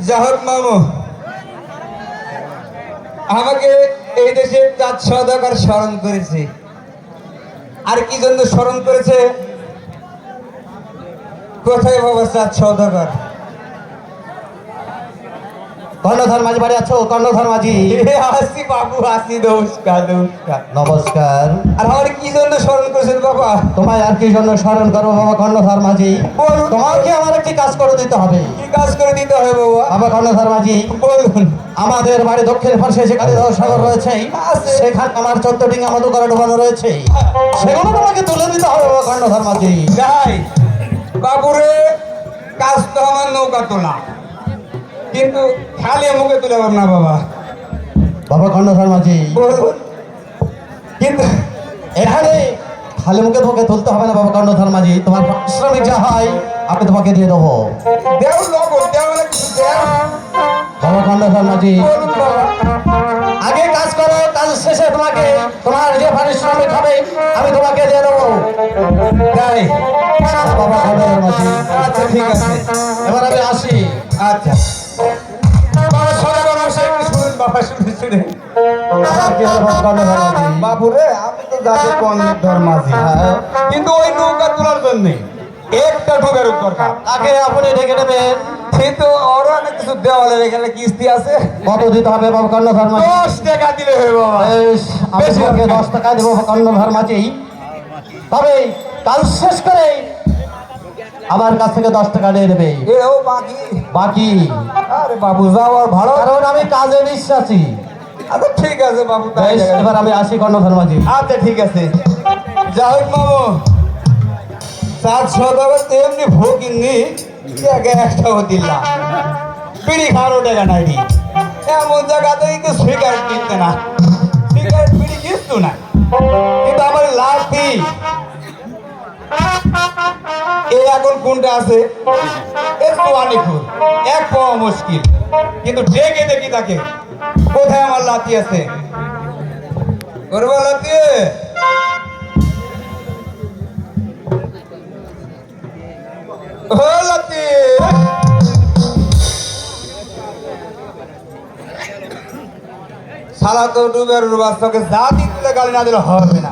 যাহোক মামু, আমাকে এই দেশের 4 সওদাগর স্মরণ করেছে। আর কি জন্য স্মরণ করেছে? কোথায় বাবা 4 সওদাগর? কর্ণধর মাঝি বাড়ি আছো? কর্ণধর মাঝি আসি বাবু, আসি। নমস্কার নমস্কার নমস্কার। আর আমার কি জন্য স্মরণ করেছেন বাবা? তোমায় আর কি জন্য স্মরণ করবো বাবা কর্ণধর মাঝি? তোমাকে আমার একটি কাজ করে দিতে হবে। কি কাজ করে দিতে হবে বাবা? বাবা কর্ণধর মাঝি বলুন। আমাদের বাড়ি দক্ষিণ পার্শ্বে যে কালীধর সাগর রয়েছে, সেখানে আমার 14 ডিঙা মধু করে ডোবানো রয়েছে, সেগুলো তোমাকে তুলে দিতে হবে বাবা কর্ণধর মাঝি। যাই বাবুরে, কাজ তো আমার নৌকা তোলা, কিন্তু খালি মুখে তুলে পাব না বাবা। বাবা কর্ণধর মাঝি বলুন। কিন্তু এখানে খালি মুখে তোমাকে তুলতে হবে না বাবা কর্ণধর মাঝি। তোমার পারিশ্রমিক যা হয় আমি তোমাকে দিয়ে দেবো। দেও লগো, দেও না কিছু দেও। বাবা কর্ণধর মাঝি বলুন বাবা। আগে কাজ করো, কাজ শেষে তোমাকে তোমার যে পারিশ্রমিক হবে আমি তোমাকে দিয়ে দেবো। তাই বাবা কর্ণধর মাঝি আচ্ছা, ঠিক আছে। এবার আমি আসি। আচ্ছা বাবা, সদাগর মশাই একটু শুনুন বাবা, শুনে আমার কি হলো বাবা কর্ণধর মাঝি? বাবুরে, আমি তো যাতে কর্ণধর মাঝি, কিন্তু ওই নৌকা তোলার জন্য একটা ঢোকার দরকার। তাকে আপনি ডেকে নেবেন। কিন্তু ওর অনেক কিছু দেওয়ালের এখানে কিস্তি আছে। কত দিতে হবে বাবা কর্ণধর মাঝি? 10 টাকা দিলে হবে বাবা। বেশ, আমি বেশি তোমাকে হবে। 10 টাকা দেবো কর্ণধর মাঝি। তবে কাজ শেষ করে আমার কাছ থেকে 10 টাকা নিয়ে নেবে। এও বাকি। বাকি আরে বাবু, যাওয়ার ভাড়া। কারণ আমি কাজে বিশ্বাসী। আচ্ছা ঠিক আছে বাবু, তাই বেশ, যাবে। এবার আমি আসি কর্ণধর মাঝি। আচ্ছা ঠিক আছে। যাই হোক মামু, 4 সওদাগর তো এমনি ভোগিনি, একটাও দিলাম। বিড়ি খাওয়ারও টাকা নাই। এমন জায়গাতে কিন্তু সিগারেট কিনতে না, সিগারেট বিড়ি কিনতো না। কিন্তু আমার লাভ কি? এই এখন কোনটা আছে? একটু আনিকুর, এক পাওয়া মুশকিল। কিন্তু ডেকে দেখি তাকে, কোথায় আমার লাতি আছে? করবো লাতি? ও লাতি, শালা তো ডুবের বাচ্চাকে জাতি তুলে গালি না দিলে হবে না।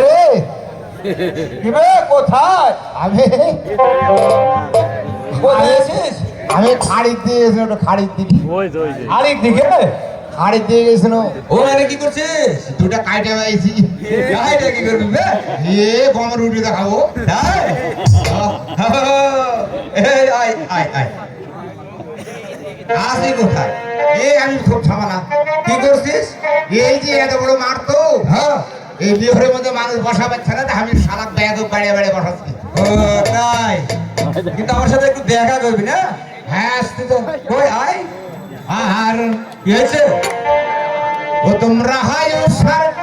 রে কিবে কোথায়? আমি কোথায় আছিস? আমি খাড়ির দিয়ে গেছিল, একটু খাড়ির দিকে। আরেক দিকে খাড়ির দিয়ে গেছিল। ও এনে কি করছিস? দুটা কাইটে পাইছি। এটা কি করবি বে? এ গমের রুটি দেখাবো। তাই? এই আয় আয় আয়, আসি কোথায়? এই আমি খুব ঝামেলা। কি করছিস? এই যে এত বড় মাঠ তো, হ্যাঁ। এই বিহরের মধ্যে মানুষ বসা পাচ্ছে না, আমি শালাক ব্যাগ বাড়িয়ে বাড়িয়ে বসাচ্ছি। ও তাই? কিন্তু আমার সাথে একটু দেখা করবি না? হ্যাঁ আসতে তো। কই আয়। আর কি হয়েছে? ও তোমরা হায় সার